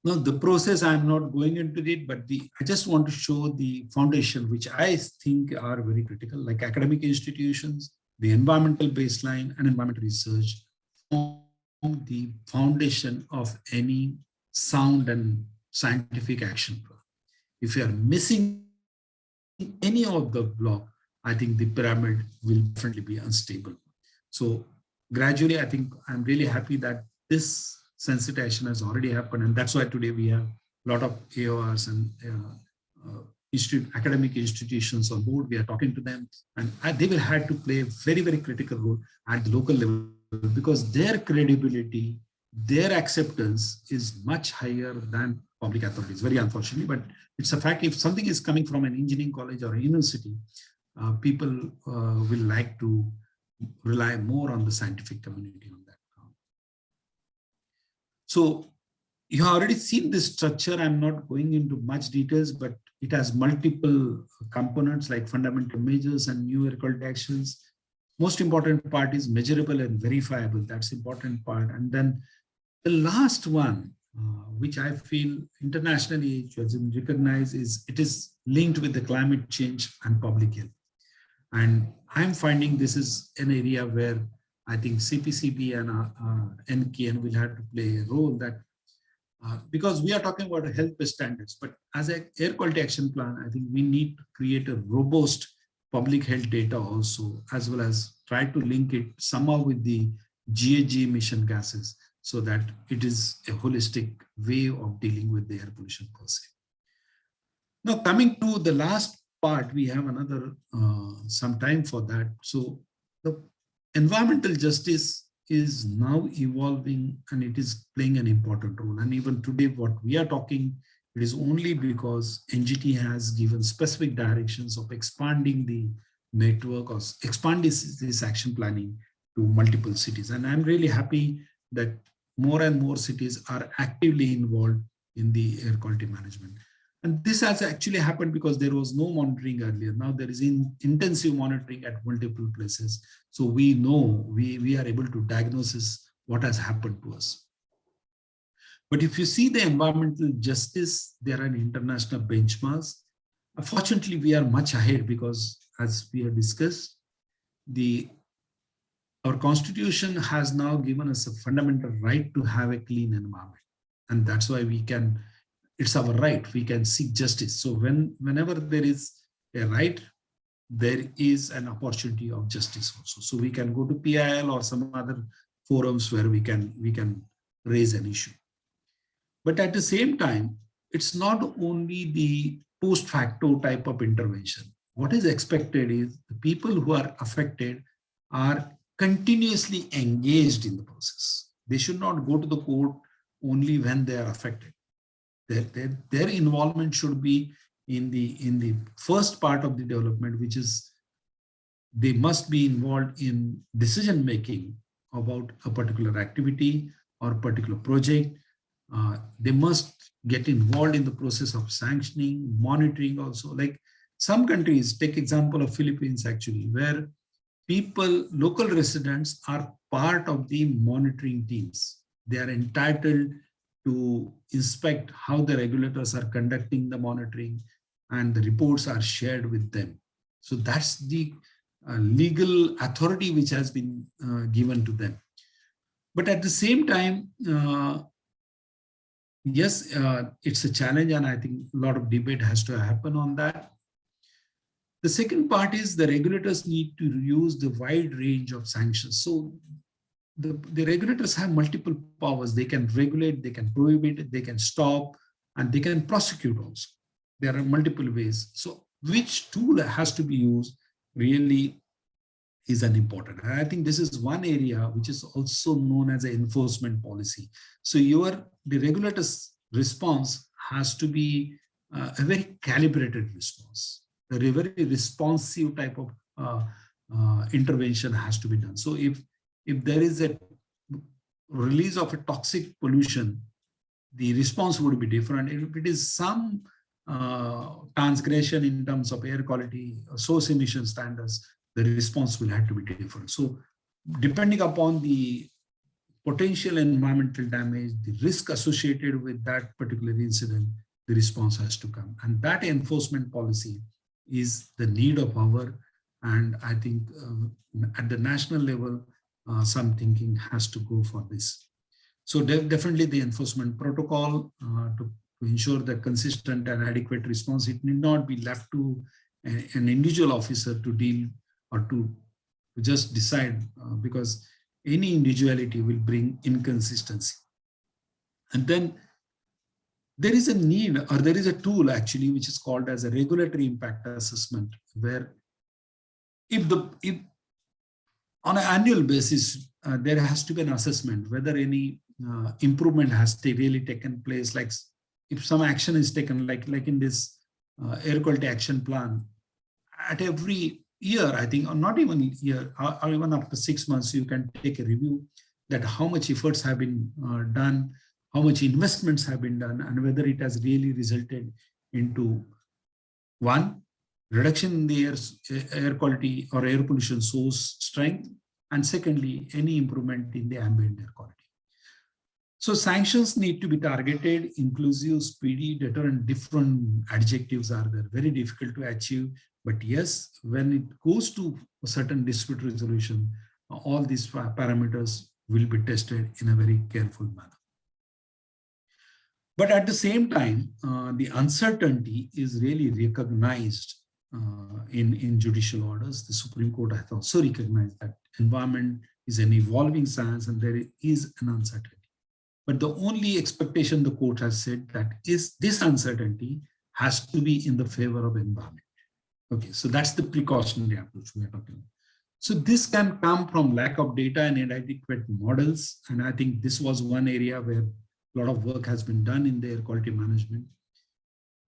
Speaker 1: Now, the process, I'm not going into it, but I just want to show the foundation, which I think are very critical, like academic institutions, the environmental baseline and environmental research form the foundation of any sound and scientific action plan. If you are missing any of the block, I think the pyramid will definitely be unstable. So gradually, I think I'm really happy that this sensitization has already happened, and that's why today we have a lot of AORs and academic institutions on board. We are talking to them, and they will have to play a very, very critical role at the local level, because their credibility, their acceptance is much higher than public authorities, very unfortunately, but it's a fact. If something is coming from an engineering college or a university, people will like to rely more on the scientific community on that. So you have already seen this structure. I'm not going into much details, but it has multiple components like fundamental measures and new air quality actions. Most important part is measurable and verifiable. That's the important part. And then the last one, which I feel internationally has been recognized, is it is linked with the climate change and public health. And I'm finding this is an area where I think CPCB and NKN will have to play a role, that because we are talking about health-based standards, but as an air quality action plan, I think we need to create a robust public health data also, as well as try to link it somehow with the GHG emission gases, so that it is a holistic way of dealing with the air pollution per se. Now, coming to the last part, we have another some time for that. So the environmental justice is now evolving, and it is playing an important role. And even today, what we are talking, it is only because NGT has given specific directions of expanding the network or expanding this action planning to multiple cities. And I'm really happy that more and more cities are actively involved in the air quality management. And this has actually happened because there was no monitoring earlier. Now there is intensive monitoring at multiple places. So we know, we are able to diagnose what has happened to us. But if you see the environmental justice, there are international benchmarks. Unfortunately, we are much ahead because, as we have discussed, our constitution has now given us a fundamental right to have a clean environment. And that's why it's our right, we can seek justice. So whenever there is a right, there is an opportunity of justice also. So we can go to PIL or some other forums where we can raise an issue. But at the same time, it's not only the post facto type of intervention. what is expected is the people who are affected are continuously engaged in the process. They should not go to the court only when they are affected. Their involvement should be in the first part of the development, which is they must be involved in decision making about a particular activity or particular project. They must get involved in the process of sanctioning, monitoring also. Like some countries, take example of Philippines actually, where people, local residents are part of the monitoring teams. They are entitled to inspect how the regulators are conducting the monitoring, and the reports are shared with them. So that's the legal authority which has been given to them. But at the same time, yes, it's a challenge, and I think a lot of debate has to happen on that. The second part is the regulators need to use the wide range of sanctions. So the regulators have multiple powers. They can regulate, they can prohibit, they can stop, and they can prosecute also. There are multiple ways. So which tool has to be used really is an important. And I think this is one area which is also known as an enforcement policy. So the regulator's response has to be a very calibrated response. A very responsive type of intervention has to be done. So if there is a release of a toxic pollution, the response would be different. If it is some transgression in terms of air quality, source emission standards, the response will have to be different. So depending upon the potential environmental damage, the risk associated with that particular incident, the response has to come. And that enforcement policy is the need of hour. And I think at the national level, some thinking has to go for this. So definitely the enforcement protocol to ensure the consistent and adequate response, it need not be left to an individual officer to deal or to just decide, because any individuality will bring inconsistency. And then there is a need, or there is a tool actually, which is called as a regulatory impact assessment, where if on an annual basis, there has to be an assessment whether any improvement has really taken place. Like if some action is taken, like in this air quality action plan, at every year, I think, or not even year, or even after 6 months, you can take a review that how much efforts have been done, how much investments have been done, and whether it has really resulted into one, reduction in the air quality or air pollution source strength, and secondly, any improvement in the ambient air quality. So sanctions need to be targeted, inclusive, speedy, deterrent. Different adjectives are there, very difficult to achieve. But yes, when it goes to a certain dispute resolution, all these parameters will be tested in a very careful manner. But at the same time, the uncertainty is really recognized in judicial orders. The Supreme Court has also recognized that environment is an evolving science and there is an uncertainty. But the only expectation the court has said that is this uncertainty has to be in the favor of environment. Okay, so that's the precautionary approach we are talking about. So this can come from lack of data and inadequate models. And I think this was one area where a lot of work has been done in the air quality management.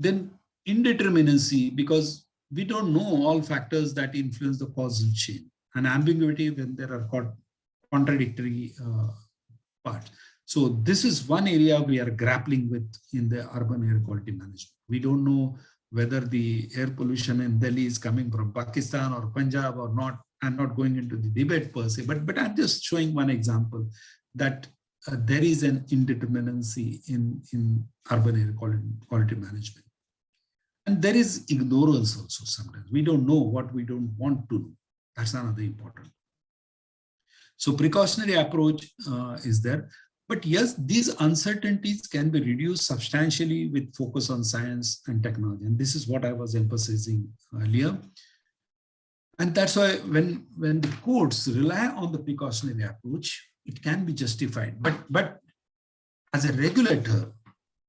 Speaker 1: Then indeterminacy, because we don't know all factors that influence the causal chain, and ambiguity when there are contradictory parts. So this is one area we are grappling with in the urban air quality management. We don't know whether the air pollution in Delhi is coming from Pakistan or Punjab or not. I'm not going into the debate per se, but I'm just showing one example that there is an indeterminacy in urban air quality management. And there is ignorance also sometimes. We don't know what we don't want to know. That's another important. So precautionary approach is there. But yes, these uncertainties can be reduced substantially with focus on science and technology. And this is what I was emphasizing earlier. And that's why when the courts rely on the precautionary approach, it can be justified. But as a regulator,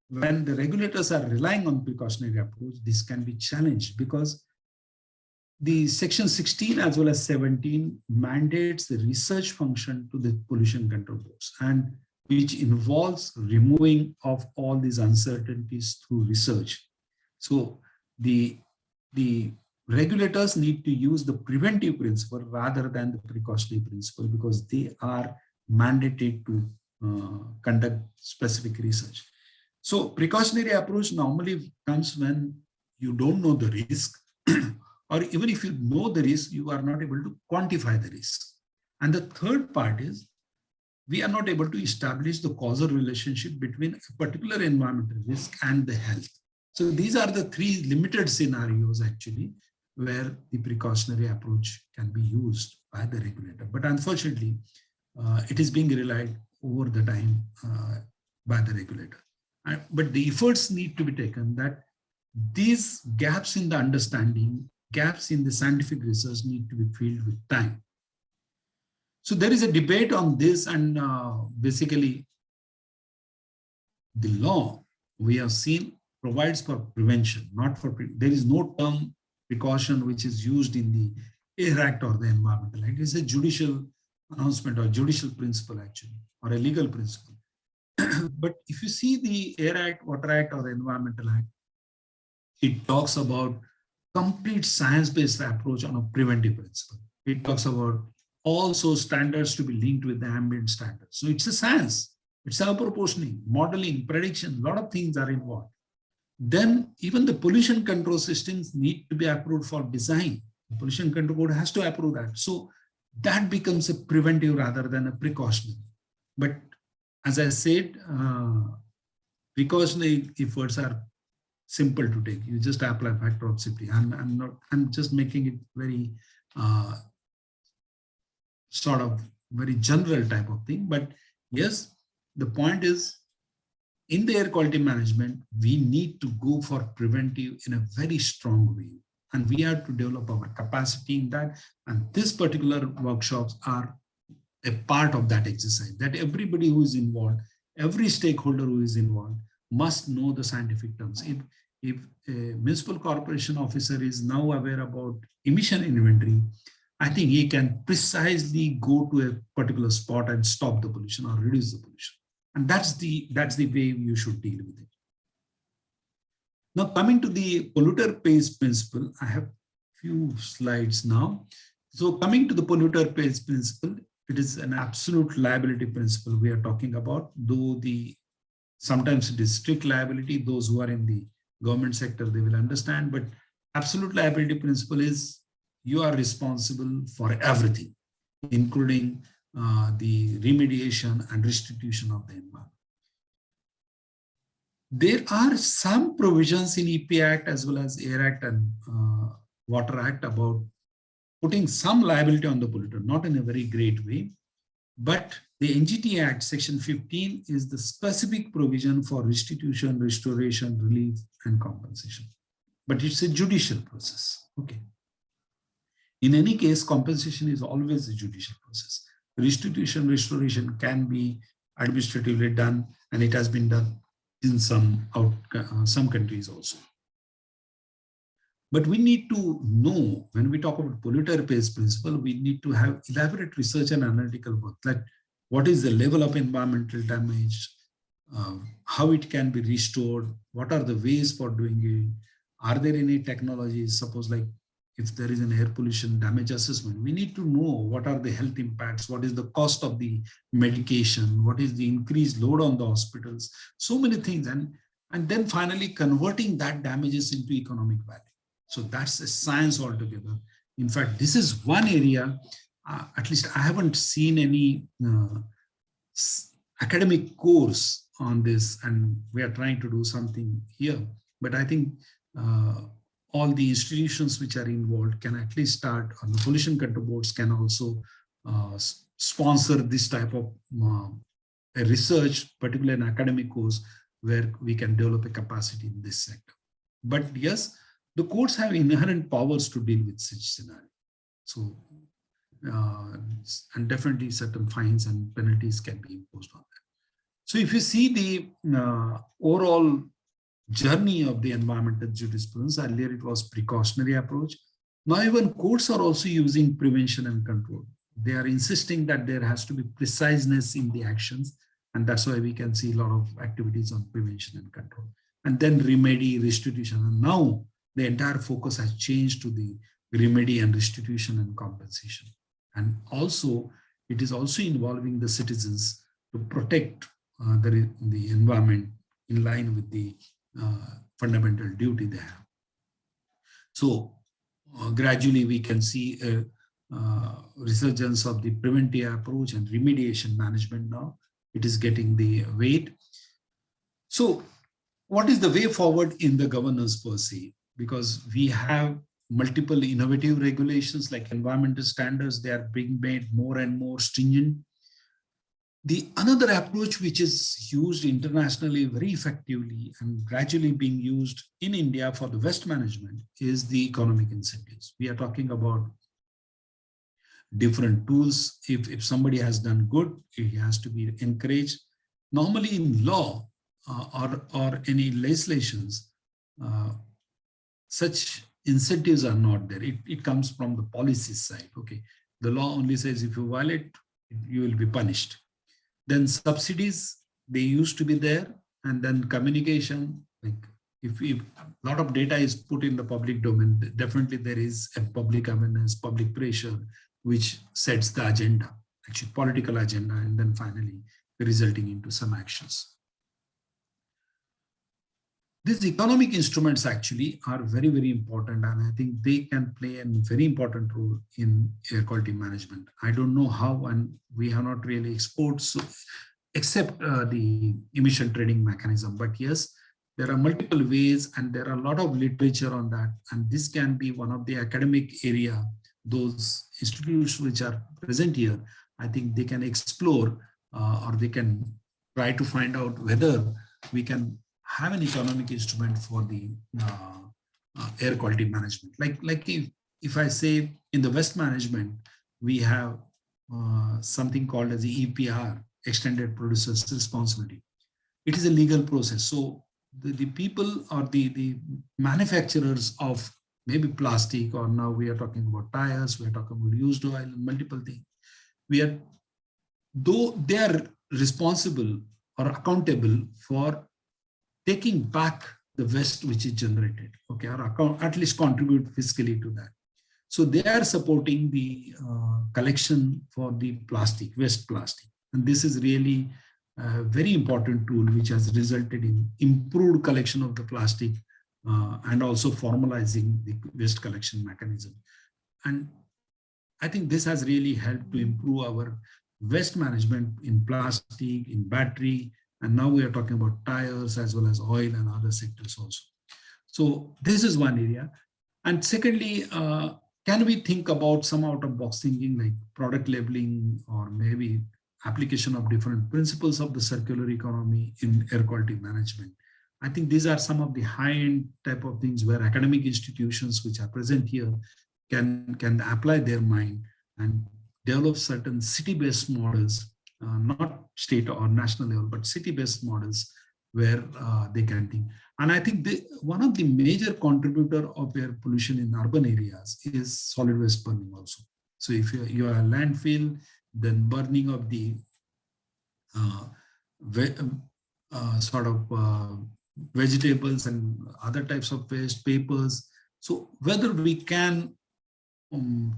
Speaker 1: when the regulators are relying on precautionary approach, this can be challenged because the section 16 as well as 17 mandates the research function to the pollution control boards, and which involves removing of all these uncertainties through research. So the regulators need to use the preventive principle rather than the precautionary principle, because they are mandated to conduct specific research. So precautionary approach normally comes when you don't know the risk, or even if you know the risk, you are not able to quantify the risk. And the third part is we are not able to establish the causal relationship between a particular environmental risk and the health. So these are the three limited scenarios actually where the precautionary approach can be used by the regulator. But unfortunately, it is being relied over the time by the regulator. But the efforts need to be taken that these gaps in the understanding, gaps in the scientific research need to be filled with time. So there is a debate on this, and basically the law we have seen provides for prevention, not for, there is no term precaution which is used in the Air Act or the Environmental Act. It is a judicial announcement or judicial principle actually, or a legal principle. But if you see the Air Act, Water Act or the Environmental Act, it talks about complete science-based approach on a preventive principle. It talks about also standards to be linked with the ambient standards. So it's a science, it's self-proportioning, modeling, prediction, a lot of things are involved. Then even the pollution control systems need to be approved for design. The pollution control board has to approve that. So that becomes a preventive rather than a precautionary. But as I said, precautionary efforts are simple to take. You just apply factor of safety. I'm just making it very sort of very general type of thing. But yes, the point is, in the air quality management, we need to go for preventive in a very strong way. And we have to develop our capacity in that. And this particular workshops are a part of that exercise, that everybody who is involved, every stakeholder who is involved must know the scientific terms. If a municipal corporation officer is now aware about emission inventory, I think he can precisely go to a particular spot and stop the pollution or reduce the pollution. And that's the way you should deal with it. Now, coming to the polluter pays principle, I have few slides now. So coming to the polluter pays principle, it is an absolute liability principle we are talking about, though sometimes it is strict liability. Those who are in the government sector, they will understand, but absolute liability principle is you are responsible for everything, including the remediation and restitution of the environment. There are some provisions in EP Act as well as Air Act and Water Act about putting some liability on the polluter, not in a very great way, but the NGT Act section 15 is the specific provision for restitution, restoration, relief and compensation. But it's a judicial process. Okay. In any case, compensation is always a judicial process. Restitution, restoration can be administratively done, and it has been done in some countries also. But we need to know, when we talk about polluter pays principle, we need to have elaborate research and analytical work, that what is the level of environmental damage, how it can be restored, what are the ways for doing it, are there any technologies, suppose like if there is an air pollution damage assessment, we need to know what are the health impacts, what is the cost of the medication, what is the increased load on the hospitals, so many things. And then finally converting that damages into economic value. So that's a science altogether. In fact, this is one area, at least I haven't seen any academic course on this, and we are trying to do something here. But I think all the institutions which are involved can at least start, and the pollution control boards can also sponsor this type of a research, particularly an academic course, where we can develop a capacity in this sector. But yes, the courts have inherent powers to deal with such scenario. So, and definitely certain fines and penalties can be imposed on that. So if you see the overall journey of the environmental jurisprudence, earlier it was precautionary approach. Now even courts are also using prevention and control. They are insisting that there has to be preciseness in the actions, and that's why we can see a lot of activities on prevention and control. And then remedy, restitution. And now the entire focus has changed to the remedy and restitution and compensation. And also, it is also involving the citizens to protect the environment in line with the fundamental duty they have. So gradually we can see a resurgence of the preventive approach and remediation management now. It is getting the weight. So what is the way forward in the governance per se? Because we have multiple innovative regulations like environmental standards, they are being made more and more stringent. The another approach which is used internationally very effectively and gradually being used in India for the waste management is the economic incentives. We are talking about different tools. If somebody has done good, it has to be encouraged. Normally in law or any legislations, such incentives are not there. It comes from the policy side. Okay, the law only says if you violate, you will be punished. Then subsidies, they used to be there, and then communication, like if a lot of data is put in the public domain, definitely there is a public awareness, public pressure, which sets the agenda, actually political agenda, and then finally resulting into some actions. These economic instruments actually are very, very important, and I think they can play a very important role in air quality management. I don't know how, and we have not really explored except the emission trading mechanism. But yes, there are multiple ways, and there are a lot of literature on that. And this can be one of the academic area. Those institutes which are present here, I think they can explore or they can try to find out whether we can have an economic instrument for the air quality management. Like if I say in the waste management, we have something called as the EPR, Extended Producer's Responsibility. It is a legal process. So the people or the manufacturers of maybe plastic, or now we are talking about tires, we are talking about used oil and multiple things. Though they are responsible or accountable for taking back the waste which is generated, okay, or at least contribute fiscally to that. So they are supporting the collection for the plastic, waste plastic. And this is really a very important tool which has resulted in improved collection of the plastic and also formalizing the waste collection mechanism. And I think this has really helped to improve our waste management in plastic, in battery, and now we are talking about tires as well as oil and other sectors also. So this is one area. And secondly, can we think about some out-of-box thinking like product labeling or maybe application of different principles of the circular economy in air quality management? I think these are some of the high-end type of things where academic institutions which are present here can apply their mind and develop certain city-based models, not state or national level, but city-based models where they can think. And I think one of the major contributor of air pollution in urban areas is solid waste burning also. So if you are a landfill, then burning of the vegetables and other types of waste, papers. So whether we can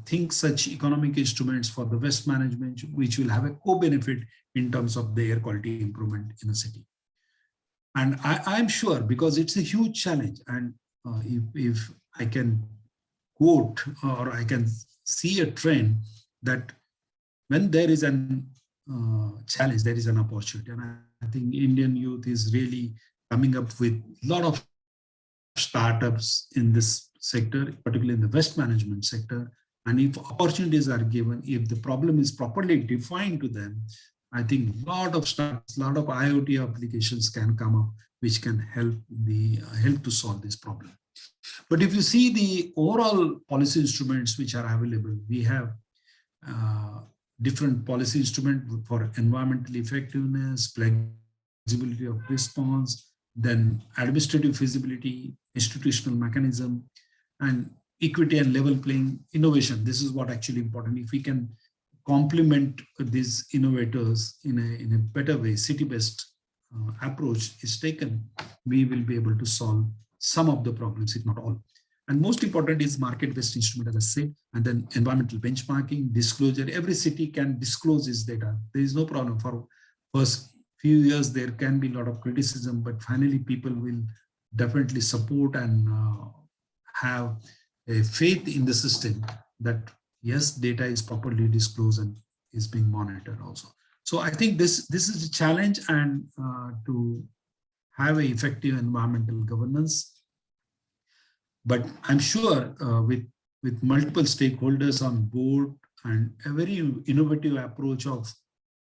Speaker 1: think such economic instruments for the waste management, which will have a co-benefit in terms of the air quality improvement in a city. And I'm sure, because it's a huge challenge, and if I can quote or I can see a trend that when there is an challenge, there is an opportunity. And I think Indian youth is really coming up with a lot of startups in this sector, particularly in the waste management sector. And if opportunities are given, if the problem is properly defined to them, I think a lot of startups, a lot of IoT applications can come up, which can help to solve this problem. But if you see the overall policy instruments which are available, we have different policy instruments for environmental effectiveness, flexibility of response, then administrative feasibility, institutional mechanism. And equity and level playing innovation. This is what actually important. If we can complement these innovators in a better way, city-based approach is taken, we will be able to solve some of the problems, if not all. And most important is market-based instrument, as I said, and then environmental benchmarking, disclosure. Every city can disclose its data. There is no problem. For first few years, there can be a lot of criticism, but finally people will definitely support and have a faith in the system that yes, data is properly disclosed and is being monitored also. So I think this is a challenge, and to have an effective environmental governance. But I'm sure with multiple stakeholders on board and a very innovative approach of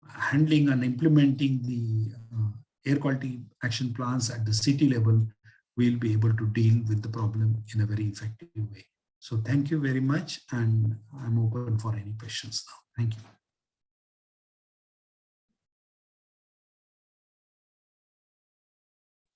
Speaker 1: handling and implementing the air quality action plans at the city level, we'll be able to deal with the problem in a very effective way. So thank you very much, and I'm open for any questions now. Thank you.